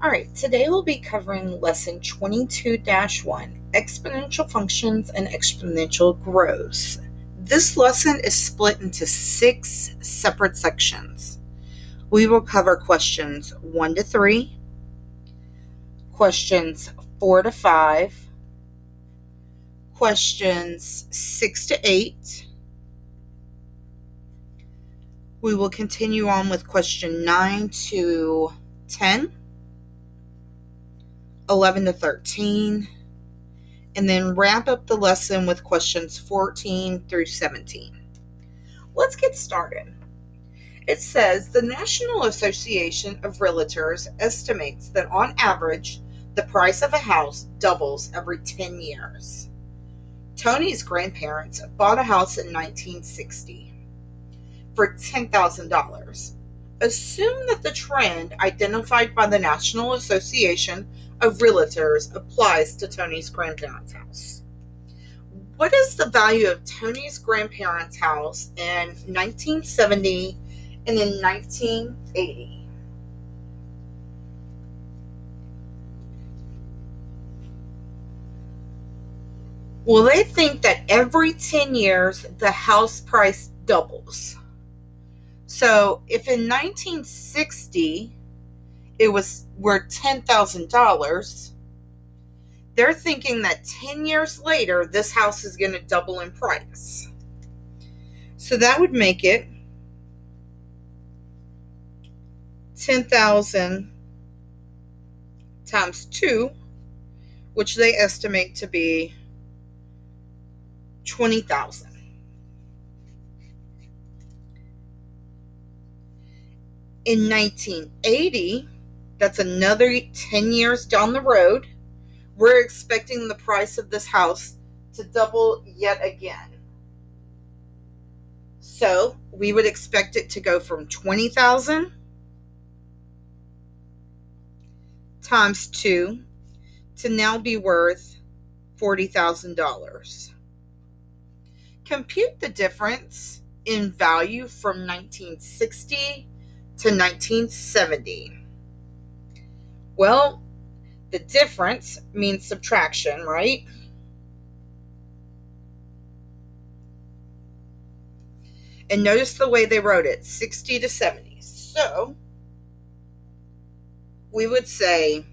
All right, today we'll be covering lesson 22-1, exponential functions and exponential growths. This lesson is split into 6 separate sections. We will cover questions 1 to 3, questions 4 to 5, questions 6 to 8. We will continue on with question 9 to 10, 11 to 13, and then wrap up the lesson with questions 14 through 17. Let's get started. It says the National Association of Realtors estimates that on average, the price of a house doubles every 10 years. Tony's grandparents bought a house in 1960 for $10,000. Assume that the trend identified by the National Association of Realtors applies to Tony's grandparents' house. What is the value of Tony's grandparents' house in 1970 and in 1980? Well, they think that every 10 years the house price doubles. So if in 1960 it was worth $10,000, they're thinking that 10 years later this house is going to double in price. So that would make it 10,000 times 2, which they estimate to be 20,000. In 1980, that's another 10 years down the road, we're expecting the price of this house to double yet again. So we would expect it to go from 20,000 times 2 to now be worth $40,000. Compute the difference in value from 1960 to 1970. Well, the difference means subtraction, right? And notice the way they wrote it, 60 to 70. So we would say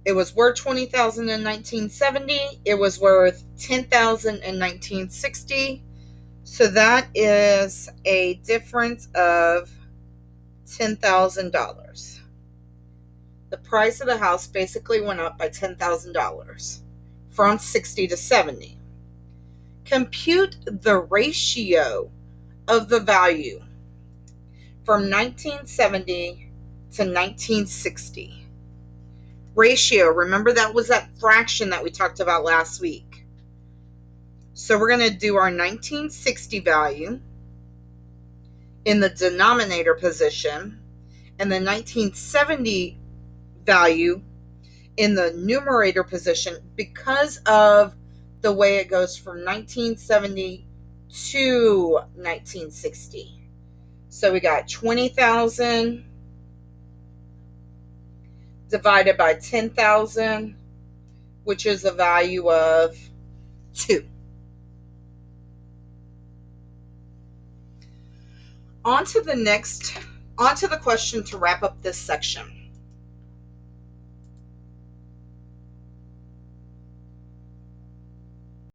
it was worth 20,000 in 1970. It was worth 10,000 in 1960. So that is a difference of $10,000. The price of the house basically went up by $10,000 from 60 to 70. Compute the ratio of the value from 1970 to 1960. Ratio, remember that was that fraction that we talked about last week. So we're going to do our 1960 value in the denominator position and the 1970 value in the numerator position because of the way it goes from 1970 to 1960. So we got 20,000 divided by 10,000, which is a value of 2. On to the question to wrap up this section.